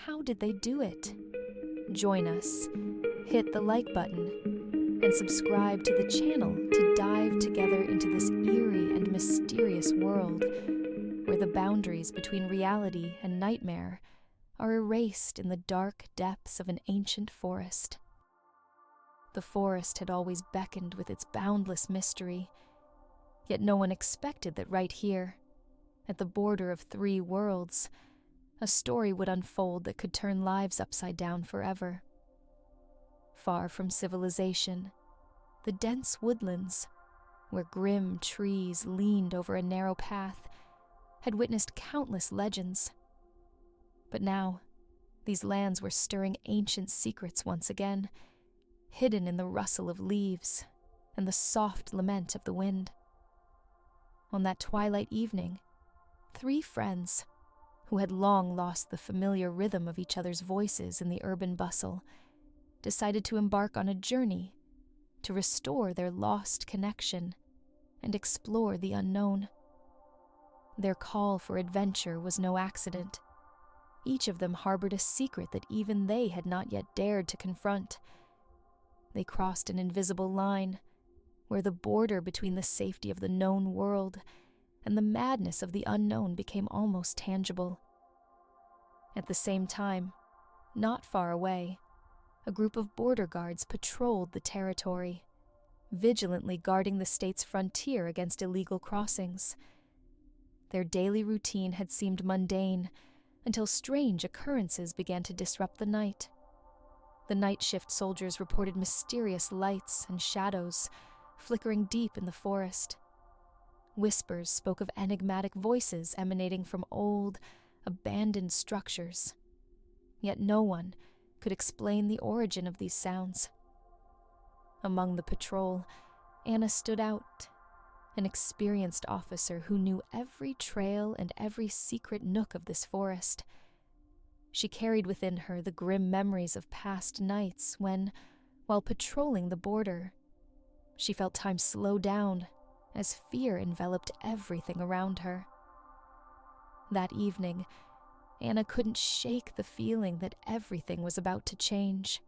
how did they do it? Join us, hit the like button, and subscribe to the channel to dive together into this eerie and mysterious world where the boundaries between reality and nightmare are erased in the dark depths of an ancient forest. The forest had always beckoned with its boundless mystery, yet no one expected that right here, at the border of three worlds, a story would unfold that could turn lives upside down forever. Far from civilization, the dense woodlands, where grim trees leaned over a narrow path, had witnessed countless legends. But now, these lands were stirring ancient secrets once again, hidden in the rustle of leaves and the soft lament of the wind. On that twilight evening, three friends, who had long lost the familiar rhythm of each other's voices in the urban bustle, decided to embark on a journey to restore their lost connection and explore the unknown. Their call for adventure was no accident. Each of them harbored a secret that even they had not yet dared to confront. They crossed an invisible line, where the border between the safety of the known world and the madness of the unknown became almost tangible. At the same time, not far away, a group of border guards patrolled the territory, vigilantly guarding the state's frontier against illegal crossings. Their daily routine had seemed mundane until strange occurrences began to disrupt the night. The night shift soldiers reported mysterious lights and shadows flickering deep in the forest. Whispers spoke of enigmatic voices emanating from old, abandoned structures. Yet no one could explain the origin of these sounds. Among the patrol, Anna stood out, an experienced officer who knew every trail and every secret nook of this forest. She carried within her the grim memories of past nights when, while patrolling the border, she felt time slow down as fear enveloped everything around her. That evening, Anna couldn't shake the feeling that everything was about to change.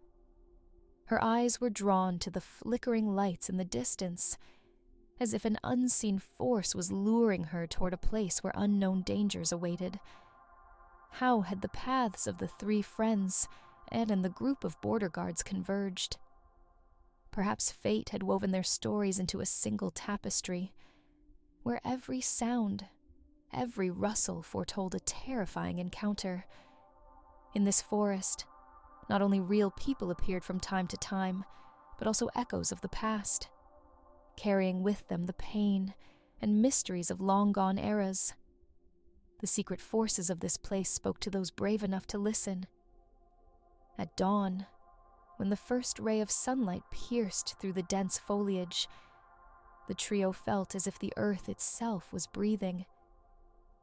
Her eyes were drawn to the flickering lights in the distance, as if an unseen force was luring her toward a place where unknown dangers awaited. How had the paths of the three friends and the group of border guards converged? Perhaps fate had woven their stories into a single tapestry, where every sound, every rustle foretold a terrifying encounter. In this forest, not only real people appeared from time to time, but also echoes of the past, carrying with them the pain and mysteries of long-gone eras. The secret forces of this place spoke to those brave enough to listen. At dawn, when the first ray of sunlight pierced through the dense foliage, the trio felt as if the earth itself was breathing,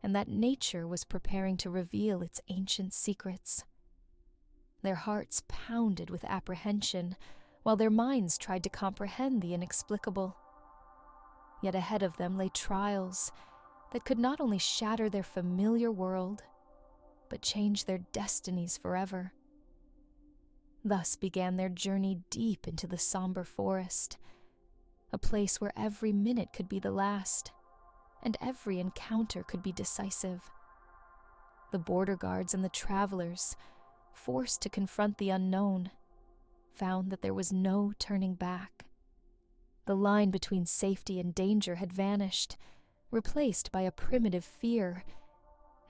and that nature was preparing to reveal its ancient secrets. Their hearts pounded with apprehension, while their minds tried to comprehend the inexplicable. Yet ahead of them lay trials that could not only shatter their familiar world, but change their destinies forever. Thus began their journey deep into the somber forest, a place where every minute could be the last, and every encounter could be decisive. The border guards and the travelers, forced to confront the unknown, found that there was no turning back. The line between safety and danger had vanished, replaced by a primitive fear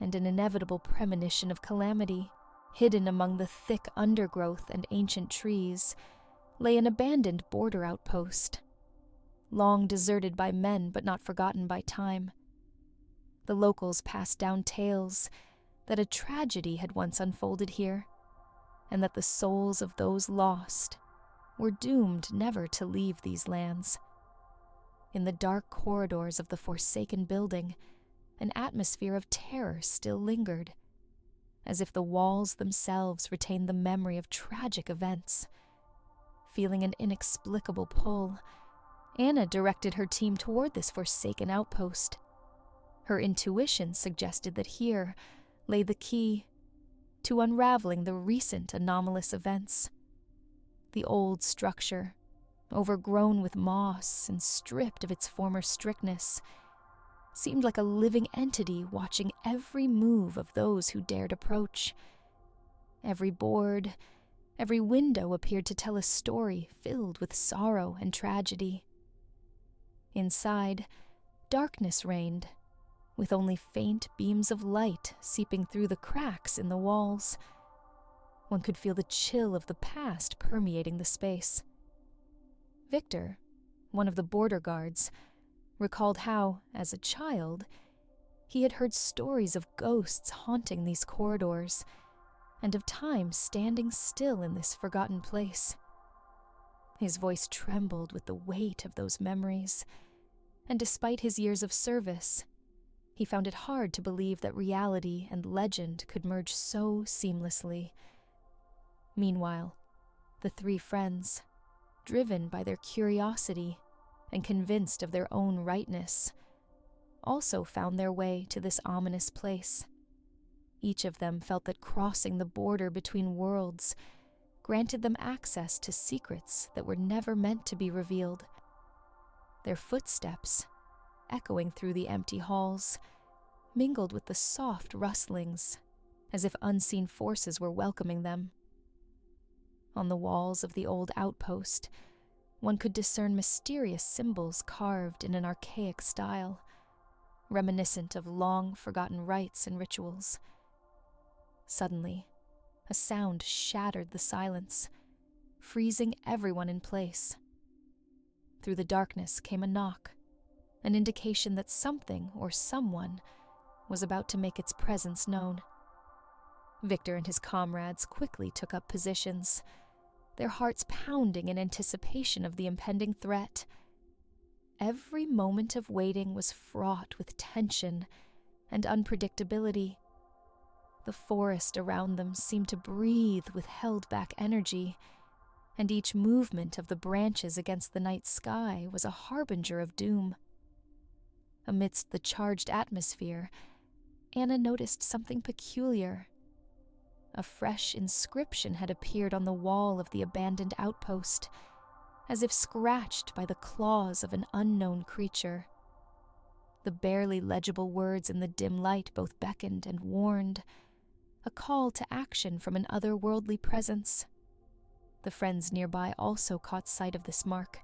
and an inevitable premonition of calamity. Hidden among the thick undergrowth and ancient trees lay an abandoned border outpost, long deserted by men but not forgotten by time. The locals passed down tales that a tragedy had once unfolded here, and that the souls of those lost were doomed never to leave these lands. In the dark corridors of the forsaken building, an atmosphere of terror still lingered, as if the walls themselves retained the memory of tragic events. Feeling an inexplicable pull, Anna directed her team toward this forsaken outpost. Her intuition suggested that here lay the key, to unraveling the recent anomalous events. The old structure, overgrown with moss and stripped of its former strictness, seemed like a living entity watching every move of those who dared approach. Every board, every window appeared to tell a story filled with sorrow and tragedy. Inside, darkness reigned, with only faint beams of light seeping through the cracks in the walls. One could feel the chill of the past permeating the space. Victor, one of the border guards, recalled how, as a child, he had heard stories of ghosts haunting these corridors, and of time standing still in this forgotten place. His voice trembled with the weight of those memories, and despite his years of service, he found it hard to believe that reality and legend could merge so seamlessly. Meanwhile, the three friends, driven by their curiosity and convinced of their own rightness, also found their way to this ominous place. Each of them felt that crossing the border between worlds granted them access to secrets that were never meant to be revealed. Their footsteps, echoing through the empty halls, mingled with the soft rustlings, as if unseen forces were welcoming them. On the walls of the old outpost, one could discern mysterious symbols carved in an archaic style, reminiscent of long-forgotten rites and rituals. Suddenly, a sound shattered the silence, freezing everyone in place. Through the darkness came a knock, an indication that something or someone was about to make its presence known. Victor and his comrades quickly took up positions, their hearts pounding in anticipation of the impending threat. Every moment of waiting was fraught with tension and unpredictability. The forest around them seemed to breathe with held-back energy, and each movement of the branches against the night sky was a harbinger of doom. Amidst the charged atmosphere, Anna noticed something peculiar. A fresh inscription had appeared on the wall of the abandoned outpost, as if scratched by the claws of an unknown creature. The barely legible words in the dim light both beckoned and warned, a call to action from an otherworldly presence. The friends nearby also caught sight of this mark,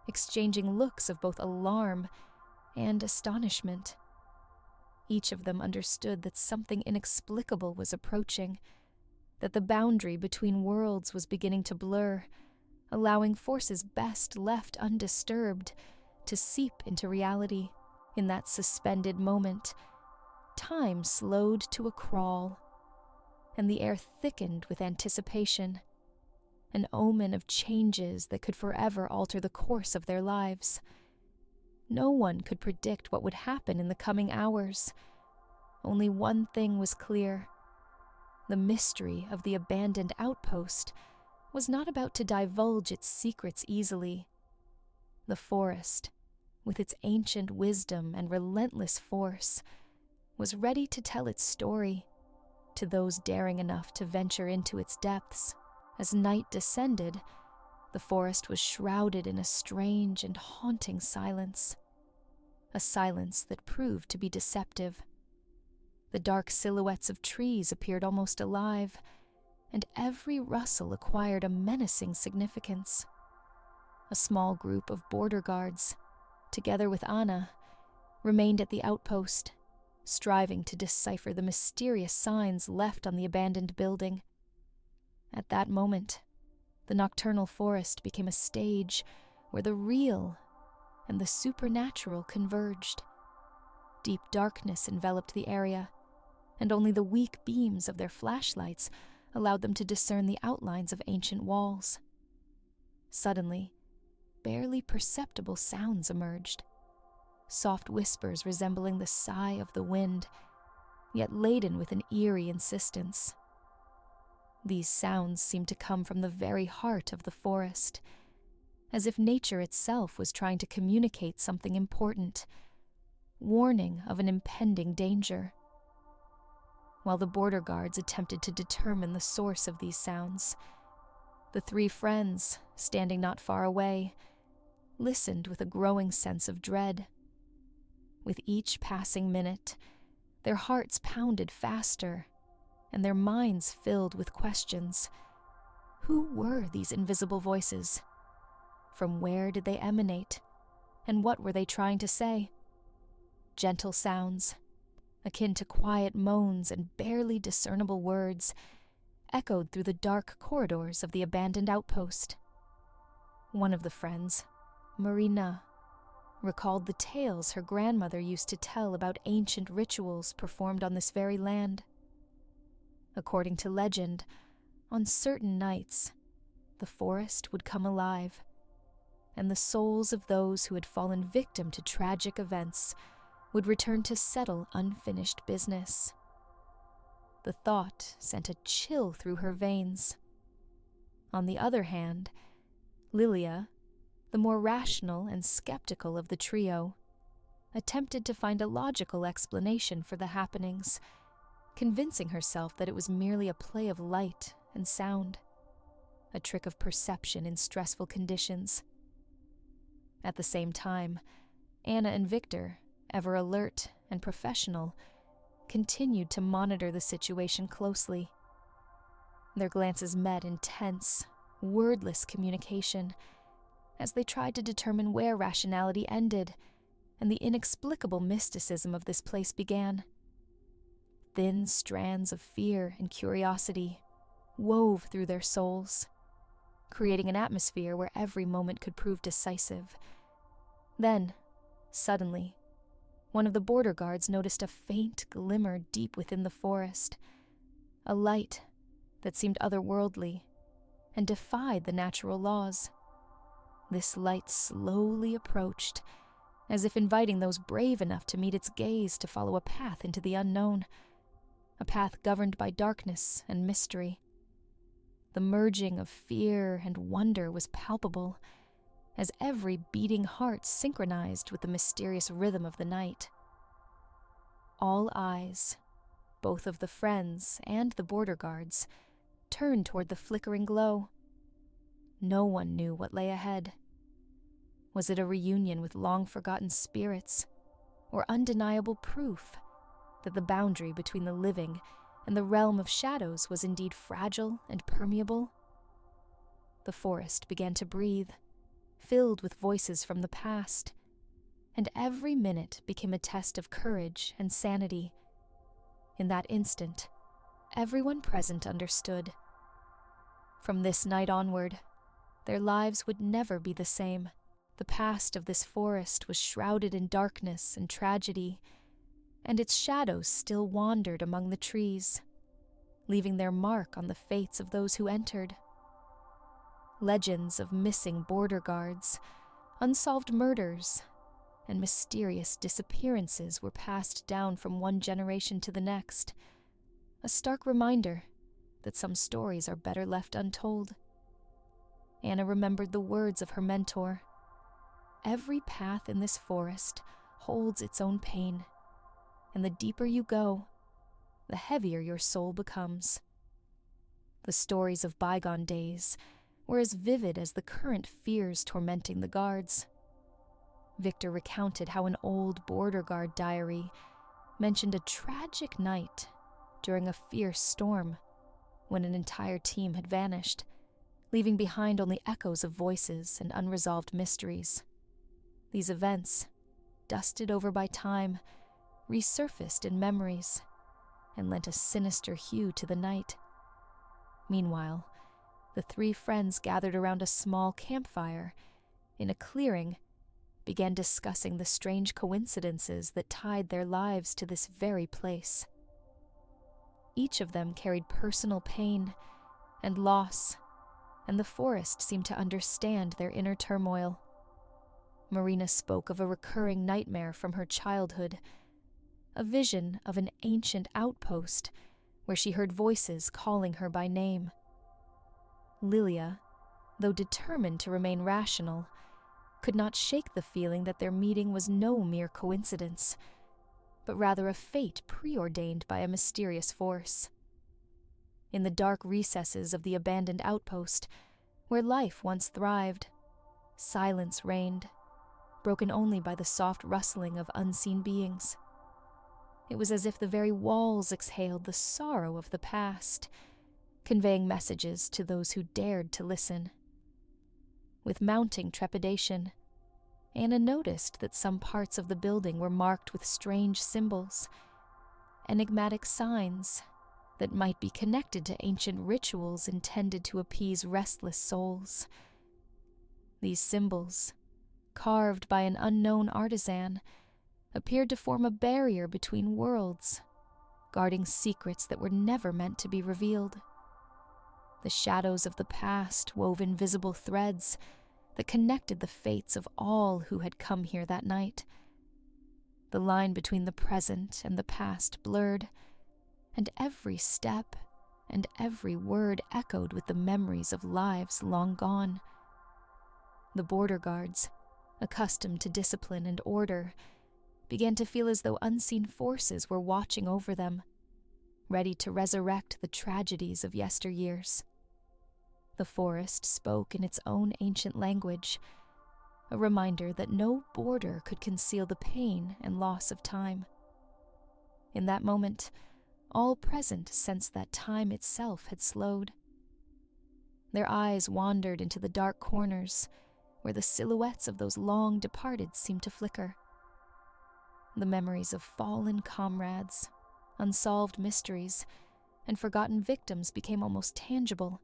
exchanging looks of both alarm and astonishment. Each of them understood that something inexplicable was approaching, that the boundary between worlds was beginning to blur, allowing forces best left undisturbed to seep into reality. In that suspended moment, time slowed to a crawl, and the air thickened with anticipation, an omen of changes that could forever alter the course of their lives. No one could predict what would happen in the coming hours. Only one thing was clear. The mystery of the abandoned outpost was not about to divulge its secrets easily. The forest, with its ancient wisdom and relentless force, was ready to tell its story to those daring enough to venture into its depths. As night descended, the forest was shrouded in a strange and haunting silence, a silence that proved to be deceptive. The dark silhouettes of trees appeared almost alive, and every rustle acquired a menacing significance. A small group of border guards, together with Anna, remained at the outpost, striving to decipher the mysterious signs left on the abandoned building. At that moment, the nocturnal forest became a stage where the real and the supernatural converged. Deep darkness enveloped the area, and only the weak beams of their flashlights allowed them to discern the outlines of ancient walls. Suddenly, barely perceptible sounds emerged, soft whispers resembling the sigh of the wind, yet laden with an eerie insistence. These sounds seemed to come from the very heart of the forest, as if nature itself was trying to communicate something important, warning of an impending danger. while the border guards attempted to determine the source of these sounds. The three friends, standing not far away, listened with a growing sense of dread. With each passing minute, their hearts pounded faster, and their minds filled with questions. Who were these invisible voices? From where did they emanate? And what were they trying to say? Gentle sounds, akin to quiet moans and barely discernible words, echoed through the dark corridors of the abandoned outpost. One of the friends, Marina, recalled the tales her grandmother used to tell about ancient rituals performed on this very land. According to legend, on certain nights, the forest would come alive, and the souls of those who had fallen victim to tragic events would return to settle unfinished business. The thought sent a chill through her veins. On the other hand, Lilia, the more rational and skeptical of the trio, attempted to find a logical explanation for the happenings, convincing herself that it was merely a play of light and sound, a trick of perception in stressful conditions. At the same time, Anna and Victor, ever alert and professional, continued to monitor the situation closely. Their glances met in tense, wordless communication as they tried to determine where rationality ended and the inexplicable mysticism of this place began. Thin strands of fear and curiosity wove through their souls, creating an atmosphere where every moment could prove decisive. Then, suddenly, one of the border guards noticed a faint glimmer deep within the forest, a light that seemed otherworldly and defied the natural laws. This light slowly approached, as if inviting those brave enough to meet its gaze to follow a path into the unknown, a path governed by darkness and mystery. The merging of fear and wonder was palpable, as every beating heart synchronized with the mysterious rhythm of the night. All eyes, both of the friends and the border guards, turned toward the flickering glow. No one knew what lay ahead. Was it a reunion with long-forgotten spirits, or undeniable proof that the boundary between the living and the realm of shadows was indeed fragile and permeable? The forest began to breathe, filled with voices from the past, and every minute became a test of courage and sanity. In that instant, everyone present understood. From this night onward, their lives would never be the same. The past of this forest was shrouded in darkness and tragedy, and its shadows still wandered among the trees, leaving their mark on the fates of those who entered. Legends of missing border guards, unsolved murders, and mysterious disappearances were passed down from one generation to the next, a stark reminder that some stories are better left untold. Anna remembered the words of her mentor. Every path in this forest holds its own pain, and the deeper you go, the heavier your soul becomes. The stories of bygone days were as vivid as the current fears tormenting the guards. Victor recounted how an old border guard diary mentioned a tragic night during a fierce storm when an entire team had vanished, leaving behind only echoes of voices and unresolved mysteries. These events, dusted over by time, resurfaced in memories and lent a sinister hue to the night. Meanwhile, the three friends gathered around a small campfire in a clearing began discussing the strange coincidences that tied their lives to this very place. Each of them carried personal pain and loss, and the forest seemed to understand their inner turmoil. Marina spoke of a recurring nightmare from her childhood, a vision of an ancient outpost where she heard voices calling her by name. Lilia, though determined to remain rational, could not shake the feeling that their meeting was no mere coincidence, but rather a fate preordained by a mysterious force. In the dark recesses of the abandoned outpost, where life once thrived, silence reigned, broken only by the soft rustling of unseen beings. It was as if the very walls exhaled the sorrow of the past, conveying messages to those who dared to listen. With mounting trepidation, Anna noticed that some parts of the building were marked with strange symbols, enigmatic signs that might be connected to ancient rituals intended to appease restless souls. These symbols, carved by an unknown artisan, appeared to form a barrier between worlds, guarding secrets that were never meant to be revealed. The shadows of the past wove invisible threads that connected the fates of all who had come here that night. The line between the present and the past blurred, and every step and every word echoed with the memories of lives long gone. The border guards, accustomed to discipline and order, began to feel as though unseen forces were watching over them, ready to resurrect the tragedies of yesteryears. The forest spoke in its own ancient language, a reminder that no border could conceal the pain and loss of time. In that moment, all present sensed that time itself had slowed. Their eyes wandered into the dark corners, where the silhouettes of those long departed seemed to flicker. The memories of fallen comrades, unsolved mysteries, and forgotten victims became almost tangible,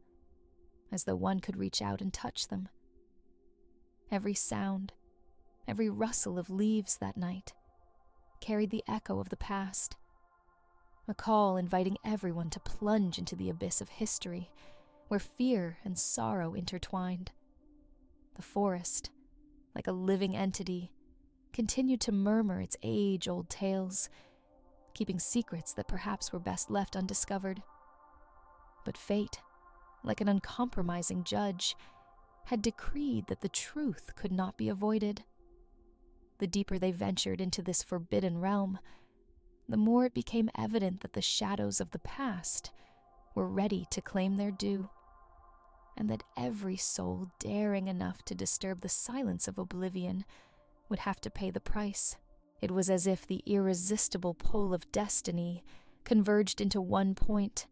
as though one could reach out and touch them. Every sound, every rustle of leaves that night, carried the echo of the past, a call inviting everyone to plunge into the abyss of history, where fear and sorrow intertwined. The forest, like a living entity, continued to murmur its age-old tales, keeping secrets that perhaps were best left undiscovered. But fate, like an uncompromising judge, had decreed that the truth could not be avoided. The deeper they ventured into this forbidden realm, the more it became evident that the shadows of the past were ready to claim their due, and that every soul daring enough to disturb the silence of oblivion would have to pay the price. It was as if the irresistible pull of destiny converged into one point,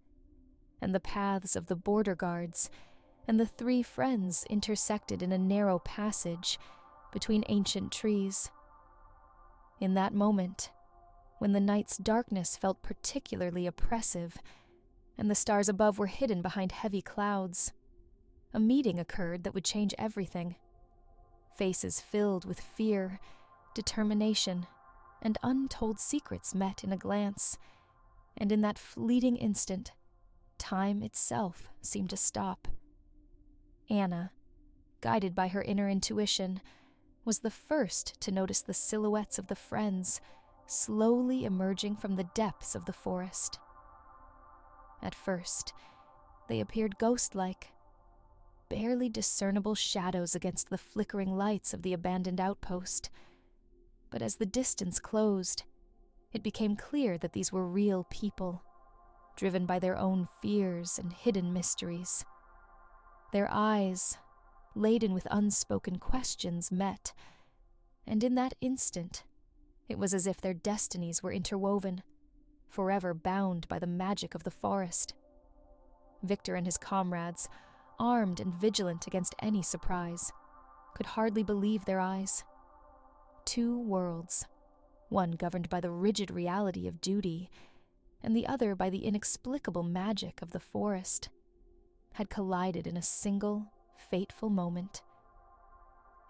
and the paths of the border guards and the three friends intersected in a narrow passage between ancient trees. In that moment, when the night's darkness felt particularly oppressive, and the stars above were hidden behind heavy clouds, a meeting occurred that would change everything. Faces filled with fear, determination, and untold secrets met in a glance, and in that fleeting instant, time itself seemed to stop. Anna, guided by her inner intuition, was the first to notice the silhouettes of the friends slowly emerging from the depths of the forest. At first, they appeared ghost-like, barely discernible shadows against the flickering lights of the abandoned outpost. But as the distance closed, it became clear that these were real people, driven by their own fears and hidden mysteries. Their eyes, laden with unspoken questions, met, and in that instant, it was as if their destinies were interwoven, forever bound by the magic of the forest. Victor and his comrades, armed and vigilant against any surprise, could hardly believe their eyes. Two worlds, one governed by the rigid reality of duty, and the other by the inexplicable magic of the forest, had collided in a single, fateful moment.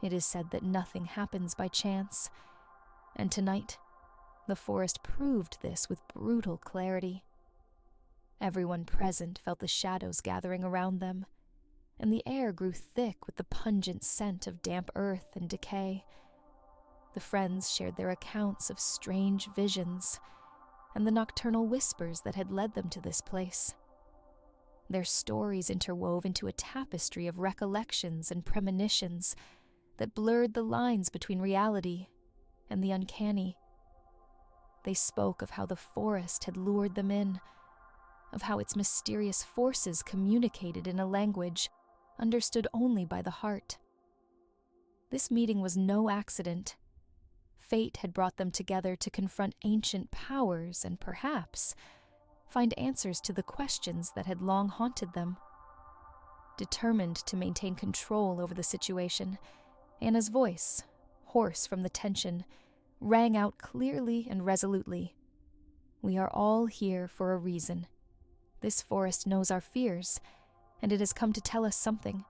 It is said that nothing happens by chance, and tonight, the forest proved this with brutal clarity. Everyone present felt the shadows gathering around them, and the air grew thick with the pungent scent of damp earth and decay. The friends shared their accounts of strange visions and the nocturnal whispers that had led them to this place. Their stories interwove into a tapestry of recollections and premonitions that blurred the lines between reality and the uncanny. They spoke of how the forest had lured them in, of how its mysterious forces communicated in a language understood only by the heart. This meeting was no accident. Fate had brought them together to confront ancient powers and perhaps find answers to the questions that had long haunted them. Determined to maintain control over the situation, Anna's voice, hoarse from the tension, rang out clearly and resolutely. "We are all here for a reason. This forest knows our fears, and it has come to tell us something."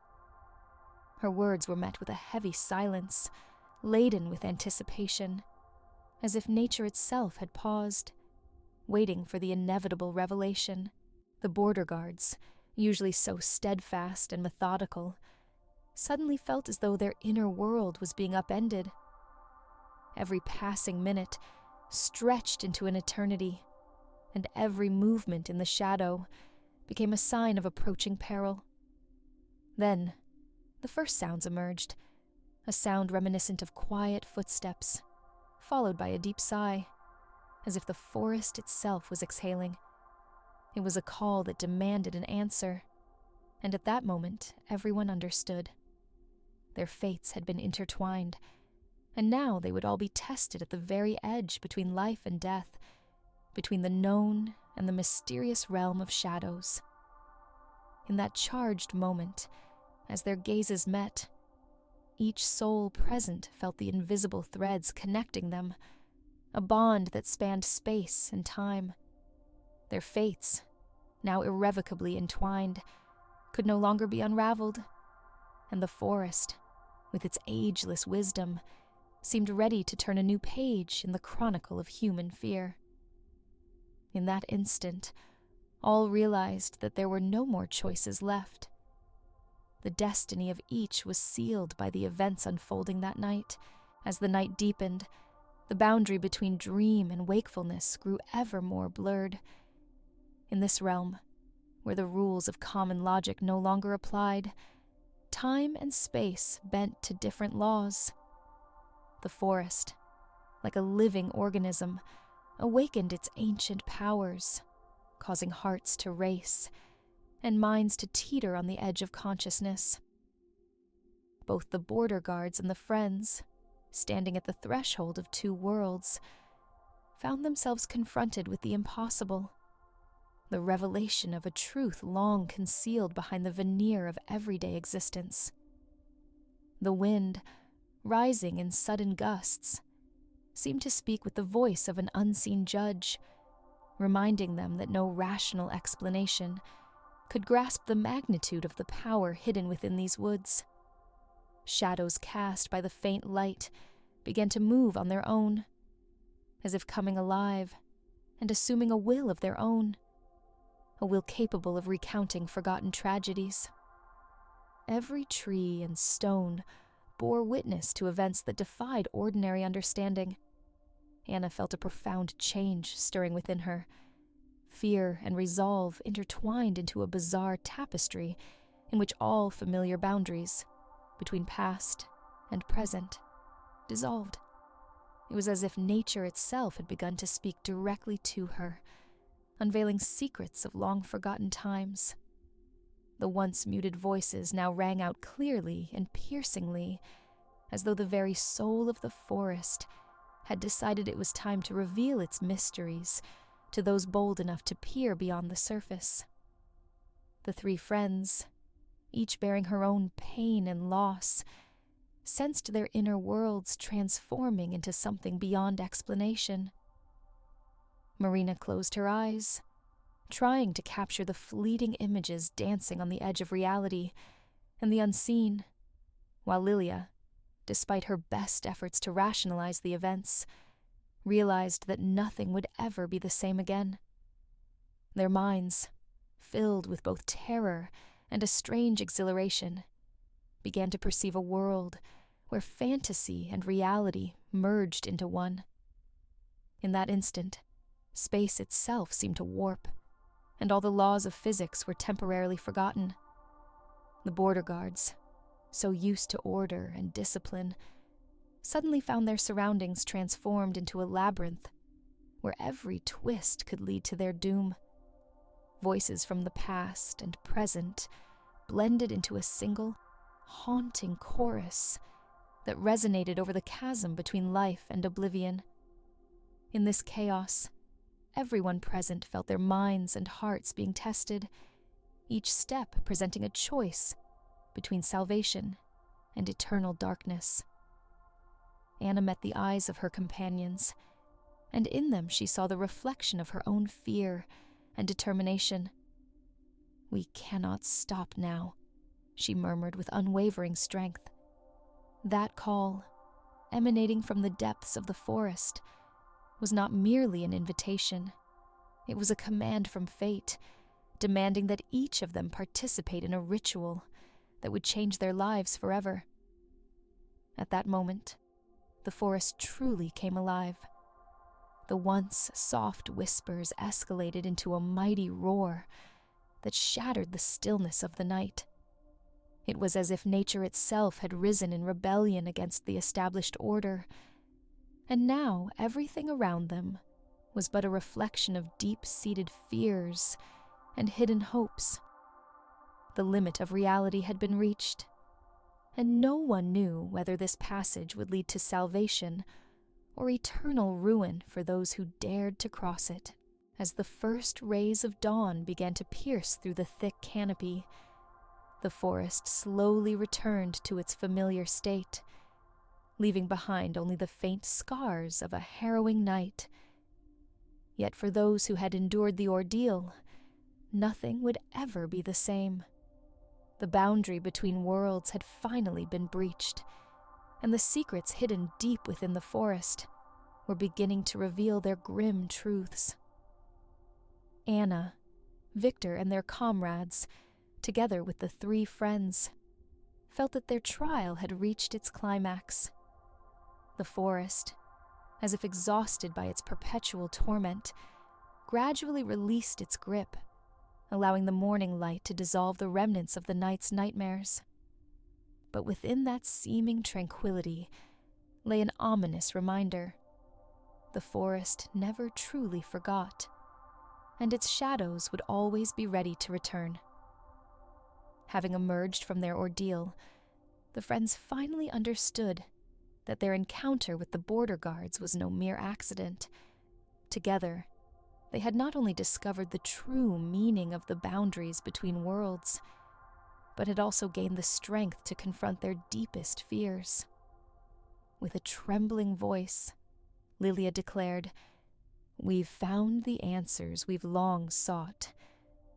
Her words were met with a heavy silence, laden with anticipation, as if nature itself had paused, waiting for the inevitable revelation. The border guards, usually so steadfast and methodical, suddenly felt as though their inner world was being upended. Every passing minute stretched into an eternity, and every movement in the shadow became a sign of approaching peril. Then, the first sounds emerged, a sound reminiscent of quiet footsteps, followed by a deep sigh, as if the forest itself was exhaling. It was a call that demanded an answer, and at that moment everyone understood. Their fates had been intertwined, and now they would all be tested at the very edge between life and death, between the known and the mysterious realm of shadows. In that charged moment, as their gazes met, each soul present felt the invisible threads connecting them, a bond that spanned space and time. Their fates, now irrevocably entwined, could no longer be unraveled, and the forest, with its ageless wisdom, seemed ready to turn a new page in the chronicle of human fear. In that instant, all realized that there were no more choices left. The destiny of each was sealed by the events unfolding that night. As the night deepened, the boundary between dream and wakefulness grew ever more blurred. In this realm, where the rules of common logic no longer applied, time and space bent to different laws. The forest, like a living organism, awakened its ancient powers, causing hearts to race and minds to teeter on the edge of consciousness. Both the border guards and the friends, standing at the threshold of two worlds, found themselves confronted with the impossible, the revelation of a truth long concealed behind the veneer of everyday existence. The wind, rising in sudden gusts, seemed to speak with the voice of an unseen judge, reminding them that no rational explanation could grasp the magnitude of the power hidden within these woods. Shadows cast by the faint light began to move on their own, as if coming alive and assuming a will of their own, a will capable of recounting forgotten tragedies. Every tree and stone bore witness to events that defied ordinary understanding. Anna felt a profound change stirring within her. Fear and resolve intertwined into a bizarre tapestry in which all familiar boundaries between past and present dissolved. It was as if nature itself had begun to speak directly to her, unveiling secrets of long-forgotten times. The once muted voices now rang out clearly and piercingly, as though the very soul of the forest had decided it was time to reveal its mysteries to those bold enough to peer beyond the surface. The three friends, each bearing her own pain and loss, sensed their inner worlds transforming into something beyond explanation. Marina closed her eyes, trying to capture the fleeting images dancing on the edge of reality and the unseen, while Lilia, despite her best efforts to rationalize the events, realized that nothing would ever be the same again. Their minds, filled with both terror and a strange exhilaration, began to perceive a world where fantasy and reality merged into one. In that instant, space itself seemed to warp, and all the laws of physics were temporarily forgotten. The border guards, so used to order and discipline, suddenly found their surroundings transformed into a labyrinth, where every twist could lead to their doom. Voices from the past and present blended into a single, haunting chorus that resonated over the chasm between life and oblivion. In this chaos, everyone present felt their minds and hearts being tested, each step presenting a choice between salvation and eternal darkness. Anna met the eyes of her companions, and in them she saw the reflection of her own fear and determination. "We cannot stop now," she murmured with unwavering strength. That call, emanating from the depths of the forest, was not merely an invitation. It was a command from fate, demanding that each of them participate in a ritual that would change their lives forever. At that moment, the forest truly came alive. The once soft whispers escalated into a mighty roar that shattered the stillness of the night. It was as if nature itself had risen in rebellion against the established order, and now everything around them was but a reflection of deep-seated fears and hidden hopes. The limit of reality had been reached, and no one knew whether this passage would lead to salvation or eternal ruin for those who dared to cross it. As the first rays of dawn began to pierce through the thick canopy, the forest slowly returned to its familiar state, leaving behind only the faint scars of a harrowing night. Yet for those who had endured the ordeal, nothing would ever be the same. The boundary between worlds had finally been breached, and the secrets hidden deep within the forest were beginning to reveal their grim truths. Anna, Victor, and their comrades, together with the three friends, felt that their trial had reached its climax. The forest, as if exhausted by its perpetual torment, gradually released its grip, allowing the morning light to dissolve the remnants of the night's nightmares. But within that seeming tranquility lay an ominous reminder. The forest never truly forgot, and its shadows would always be ready to return. Having emerged from their ordeal, the friends finally understood that their encounter with the border guards was no mere accident. Together, they had not only discovered the true meaning of the boundaries between worlds, but had also gained the strength to confront their deepest fears. With a trembling voice, Lilia declared, "We've found the answers we've long sought,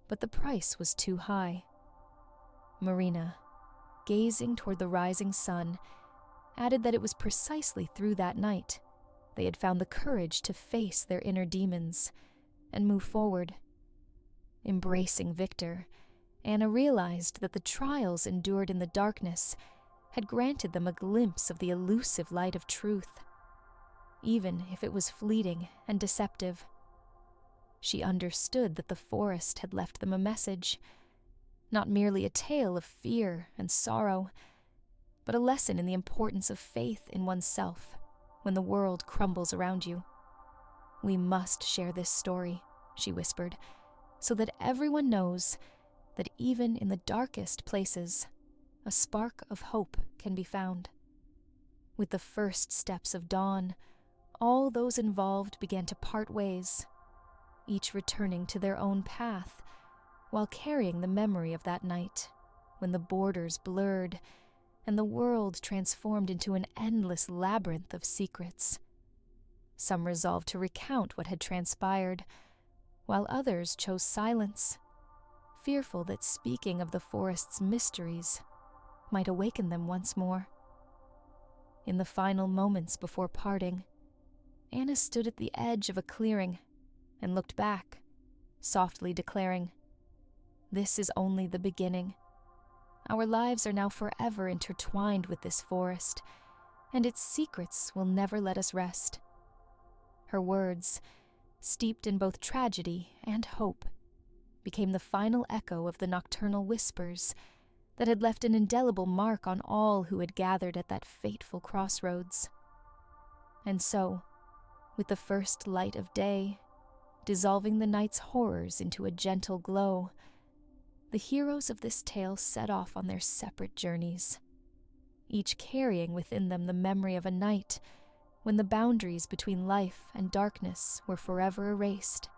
but the price was too high." Marina, gazing toward the rising sun, added that it was precisely through that night they had found the courage to face their inner demons and move forward. Embracing Victor, Anna realized that the trials endured in the darkness had granted them a glimpse of the elusive light of truth, even if it was fleeting and deceptive. She understood that the forest had left them a message, not merely a tale of fear and sorrow, but a lesson in the importance of faith in oneself when the world crumbles around you. "We must share this story," she whispered, "so that everyone knows that even in the darkest places, a spark of hope can be found." With the first steps of dawn, all those involved began to part ways, each returning to their own path, while carrying the memory of that night when the borders blurred and the world transformed into an endless labyrinth of secrets. Some resolved to recount what had transpired, while others chose silence, fearful that speaking of the forest's mysteries might awaken them once more. In the final moments before parting, Anna stood at the edge of a clearing and looked back, softly declaring, "This is only the beginning. Our lives are now forever intertwined with this forest, and its secrets will never let us rest." Her words, steeped in both tragedy and hope, became the final echo of the nocturnal whispers that had left an indelible mark on all who had gathered at that fateful crossroads. And so, with the first light of day, dissolving the night's horrors into a gentle glow, the heroes of this tale set off on their separate journeys, each carrying within them the memory of a night when the boundaries between life and darkness were forever erased.